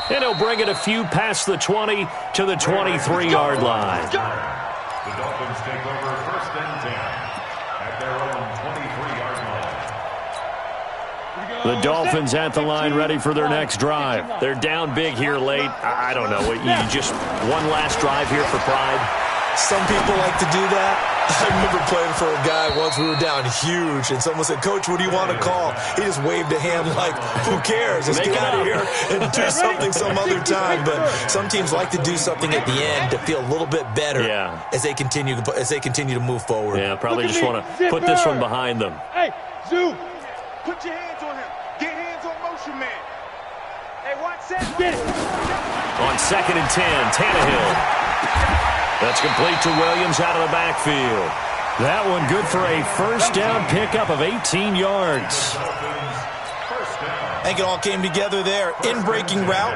And he'll bring it a few past the 20 to the 23-yard line. The Dolphins take over 1st and 10 at their own 23-yard line. The Dolphins at the line, ready for their next drive. They're down big here late. I don't know. You just one last drive here for pride. Some people like to do that. I remember playing for a guy once. We were down huge, and someone said, "Coach, what do you want to call?" He just waved a hand like, "Who cares? Let's get out of here and do something some other time." But some teams like to do something at the end to feel a little bit better as they continue to move forward. Yeah, probably just want to put this one behind them. Hey, Zoo. Put your hands on him. Get hands on motion, man. Hey, watch that. Get it. On 2nd and 10, Tannehill. That's complete to Williams out of the backfield. That one good for a first down pickup of 18 yards. I think it all came together there. In-breaking route,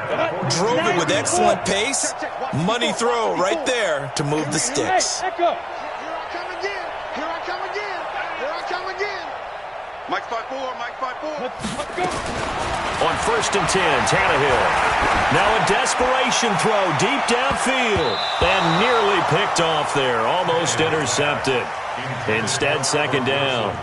drove it with excellent pace. Money throw right there to move the sticks. Hey, echo. Here I come again. Here I come again. Here I come again. Mike 5-4. Mike 5-4. Let's go. On 1st and 10, Tannehill. Now a desperation throw deep downfield. And nearly picked off there. Almost intercepted. Instead, 2nd down.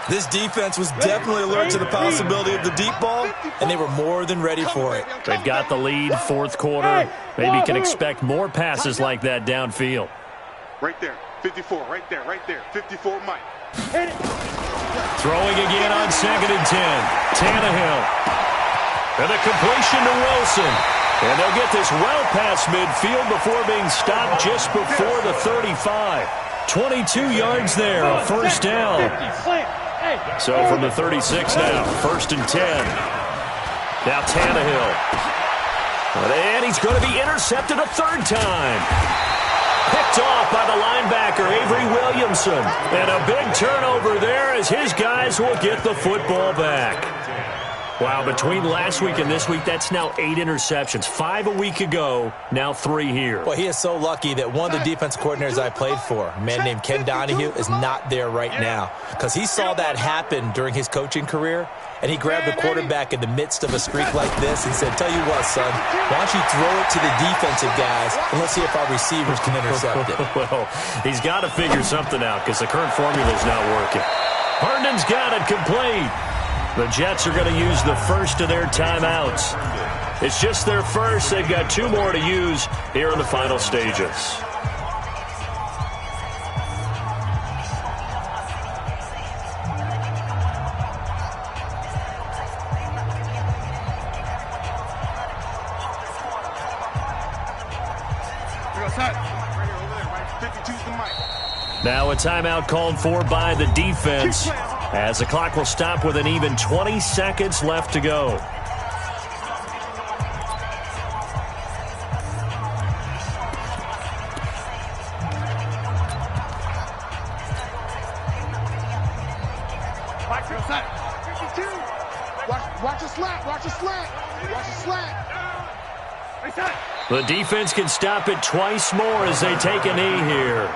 This defense was definitely alert to the possibility of the deep ball, and they were more than ready for it. They've got the lead, 4th quarter. Maybe you can expect more passes like that downfield. Right there. 54. Right there. Right there. 54, Mike. Hit it. Throwing again on 2nd and 10. Tannehill. And a completion to Wilson. And they'll get this well past midfield before being stopped just before the 35. 22 yards there, a first down. So from the 36 now, 1st and 10. Now Tannehill. And he's going to be intercepted a 3rd time. Picked off by the linebacker, Avery Williamson. And a big turnover there as his guys will get the football back. Wow, between last week and this week, that's now 8 interceptions. 5 a week ago, now 3 here. Well, he is so lucky that one of the defense coordinators I played for, a man named Ken Donahue, is not there right now. Because he saw that happen during his coaching career, and he grabbed the quarterback in the midst of a streak like this and said, "Tell you what, son, why don't you throw it to the defensive guys, and let's see if our receivers can intercept it." Well, he's got to figure something out because the current formula is not working. Herndon's got it complete. The Jets are going to use the first of their timeouts. It's just their first. They've got 2 more to use here in the final stages. Now a timeout called for by the defense as the clock will stop with an even 20 seconds left to go. Watch a slant. Watch a slant. Watch a slant. The defense can stop it twice more as they take a knee here.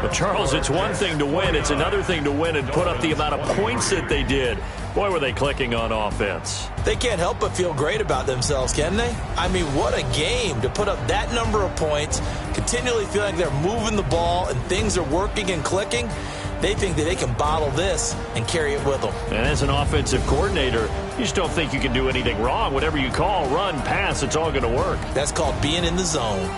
But Charles, it's one thing to win. It's another thing to win and put up the amount of points that they did. Boy, were they clicking on offense. They can't help but feel great about themselves, can they? I mean, what a game to put up that number of points, continually feeling they're moving the ball and things are working and clicking. They think that they can bottle this and carry it with them. And as an offensive coordinator, you just don't think you can do anything wrong. Whatever you call, run, pass, it's all going to work. That's called being in the zone.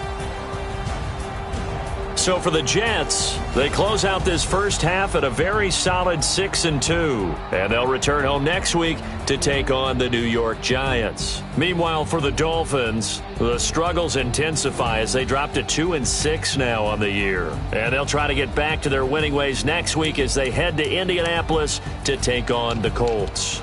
So for the Jets, they close out this first half at a very solid 6-2. And they'll return home next week to take on the New York Giants. Meanwhile, for the Dolphins, the struggles intensify as they drop to 2-6 now on the year. And they'll try to get back to their winning ways next week as they head to Indianapolis to take on the Colts.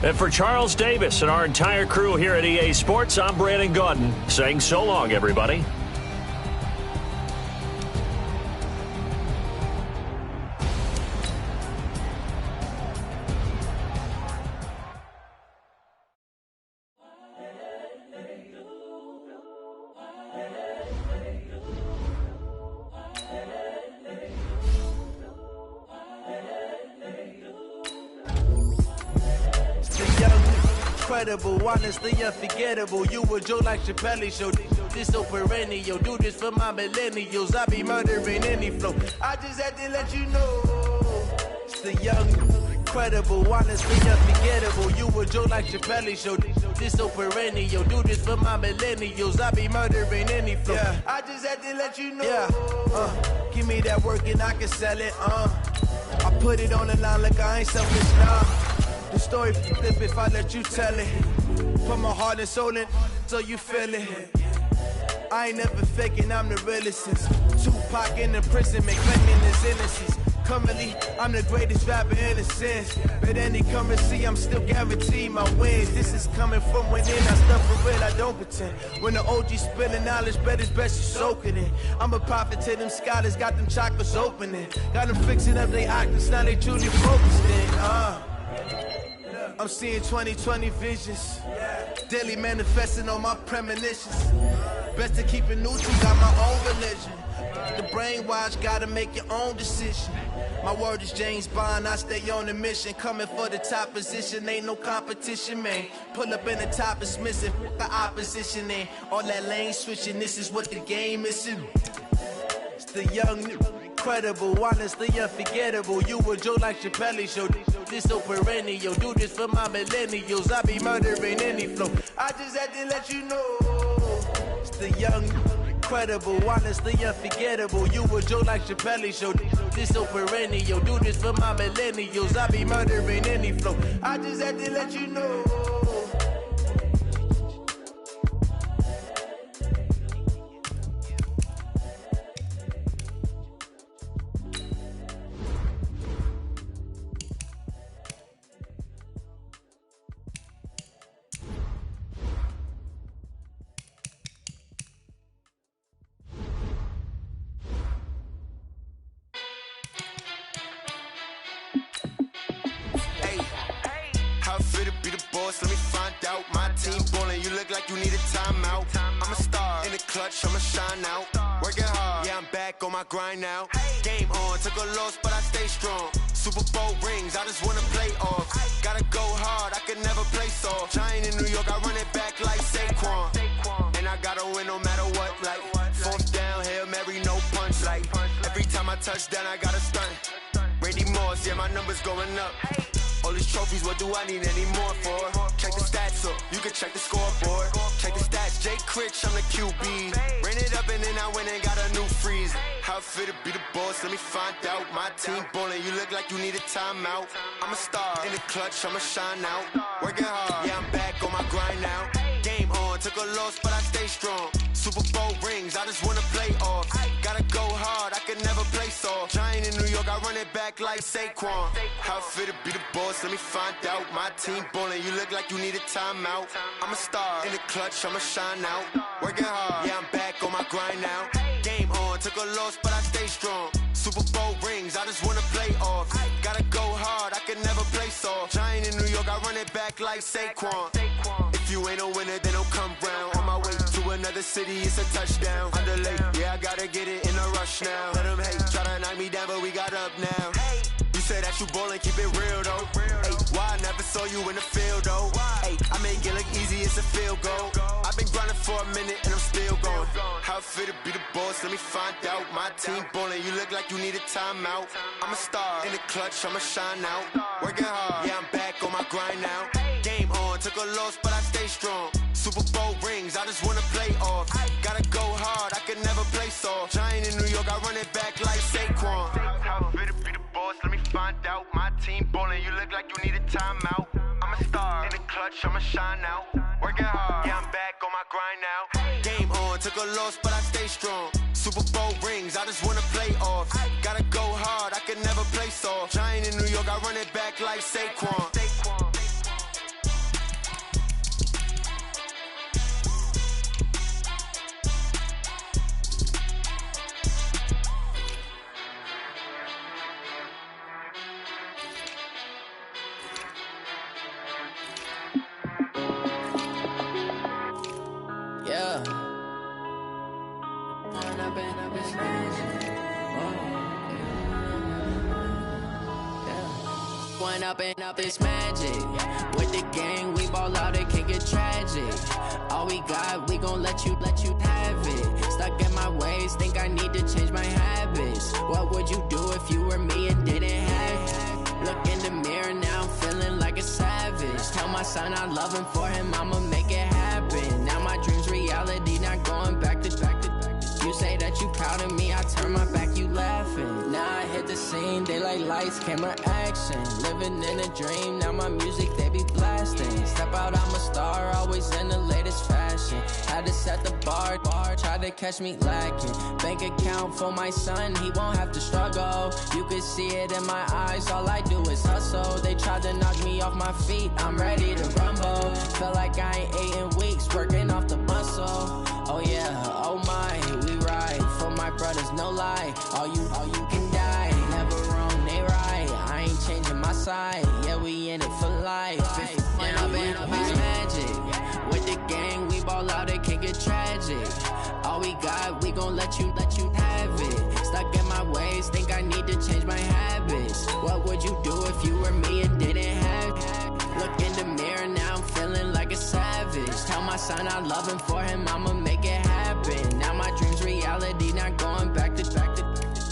And for Charles Davis and our entire crew here at EA Sports, I'm Brandon Gaudin saying so long, everybody. Incredible, honestly unforgettable. You a Joe like Chappelle show. This so perennial. Do this for my millennials. I be murdering any flow. I just had to let you know. It's the young, incredible, honestly unforgettable. You a Joe like Chappelle show. This so perennial. Do this for my millennials. I be murdering any flow. Yeah. I just had to let you know. Yeah. Give me that work and I can sell it. I put it on the line like I ain't selfish now. The story flip if I let you tell it. Put my heart and soul in so you feel it. I ain't never faking, I'm the realest since Tupac in the prison, make claiming his innocence. Currently, I'm the greatest rapper in a sense. But any currency, I'm still guaranteed my wins. This is coming from within, I stuff for real, I don't pretend. When the OG spilling knowledge, bet it's best you soak it in. I'm a prophet to them scholars, got them chakras opening. Got them fixing up they octaves, now they truly focused in. I'm seeing 2020 visions. Daily manifesting on my premonitions. Best to keep it neutral, got my own religion. The brainwash, gotta make your own decision. My word is James Bond, I stay on the mission. Coming for the top position, ain't no competition, man. Pull up in the top, it's missing, the opposition in. All that lane switching, this is what the game is in. It's the young, incredible, honestly unforgettable. You a Joe like Chappelle show. This so perennial. Do this for my millennials. I be murdering any flow. I just had to let you know. It's the young, incredible, honestly unforgettable. You a Joe like Chappelle show. This so perennial. Do this for my millennials. I be murdering any flow. I just had to let you know. Let me find out. My team ballin', you look like you need a timeout. I'm a star in the clutch, I'ma shine out. Working hard, yeah, I'm back on my grind now. Game on, took a loss, but I stay strong. Super Bowl rings, I just wanna play off. Gotta go hard, I can never play soft. Giant in New York, I run it back like Saquon. And I gotta win no matter what, like fourth down, Hail Mary, no punch. Like every time I touch down, I gotta stunt. Randy Moss, yeah, my numbers going up. All these trophies, what do I need any more for? Check the stats up, you can check the scoreboard. Check the stats, Jay Critch, I'm the QB. Ran it up and then I went and got a new freeze. How it feel to be the boss, let me find out. My team ballin', you look like you need a timeout. I'm a star in the clutch, I'ma shine out. Working hard, yeah, I'm back on my grind now. Game on, took a loss, but I stay strong. Super Bowl rings, I just wanna play off. Gotta go hard, I can never play soft. Giant in New York, I run it back like Saquon. How it feel to be the boss, let me find out. My team ballin', you look like you need a timeout. I'm a star in the clutch, I'ma shine out. Working hard, yeah, I'm back on my grind now. Game on, took a loss, but I stay strong. Super Bowl rings, I just wanna play off. Gotta go hard, I can never play soft. Giant in New York, I run it back like Saquon. If you ain't a winner, then don't come round. On my way to another city, it's a touchdown. Underlay, yeah, I gotta get it in a rush now. Let them hate, try to knock me down, but we got up now. You say that you ballin', keep it real though. Hey, why I never saw you in the field though? Hey, I make it look easy, it's a field goal. I've been grinding for a minute and I'm still going. How it feel to be the boss, let me me find out. My team ballin', you look like you need a timeout. I'm a star in the clutch, I'ma shine out. Working hard, yeah, I'm back on my grind now. Game on, took a loss, but I stay strong. Super Bowl rings, I just wanna play off. Gotta go hard, I can never play soft. Giant in New York, I run it back like Saquon. How fit to be the boss, let me find out. My team ballin', you look like you need a timeout. I'm a star in the clutch, I'ma shine out. Working hard, yeah, I'm back on my grind now. Game on, took a loss, but I stay strong. Super Bowl rings, I just wanna play off. Gotta go hard, I can never play soft. Giant in New York, I run it back like Saquon. Up this magic. With the gang, we ball out, it can get tragic. All we got, we gon' let you have it. Stuck in my ways, think I need to change my habits. What would you do if you were me and didn't have it? Look in the mirror, now I'm feeling like a savage. Tell my son I love him, for him I'ma make it happen. Now my dream's reality, not going back to. You say that you proud of me, I turn my back, you laughing. Now I hit the scene, they like lights, camera, action. Living in a dream, now my music, they be blasting. Step out, I'm a star, always in the latest fashion. Had to set the bar, try to catch me lacking. Bank account for my son, he won't have to struggle. You can see it in my eyes, all I do is hustle. They tried to knock me off my feet, I'm ready to rumble. Feel like I ain't ate in weeks, working off the muscle. Oh yeah, oh my, we ride for my brothers, no lie. All you can die, never wrong, they right. I ain't changing my side, yeah, we in it for life. When I've been up is magic. With the gang, we ball out, it can get tragic. All we got, we gon' let you have it. Stuck in my ways, think I need to change my habits. What would you do if you were me and didn't have it? Look in the mirror, now I'm feeling like a savage. Tell my son I love him, for him I'ma make it happen. Now my dream's reality, not going back to.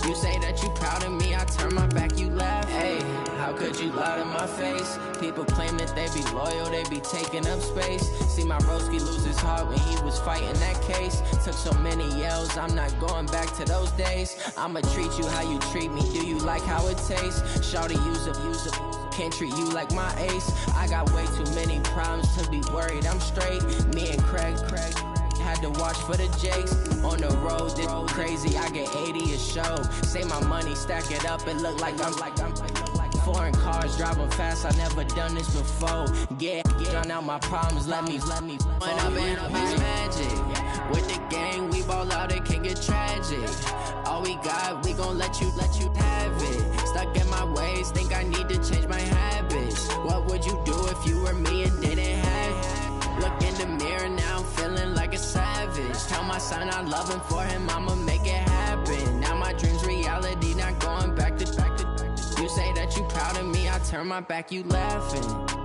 You say that you proud of me, I turn my back, you laugh. Hey, how could you lie to my face? People claim that they be loyal, they be taking up space. See my broski lose his heart when he was fighting that case. Took so many yells, I'm not going back to those days. I'ma treat you how you treat me, do you like how it tastes? Shawty, use up. Can't treat you like my ace. I got way too many problems to be worried, I'm straight. Me and Craig had to watch for the Jakes. On the road, this crazy, I get 80 a show. Say my money, stack it up, it look like I'm foreign cars, driving fast, I never done this before. Get drown out my problems, let me When I've been up is magic. With the gang, we ball out, it can get tragic. All we got, we gon' let you have it. Stuck in my ways, think I need to change my habits. What would you do if you were me and didn't have it? Look in the mirror, now I'm feeling like a savage. Tell my son I love him, for him I'ma make it happen. Now my dream's reality, not going back to. You say that you proud of me, I turn my back, you laughing.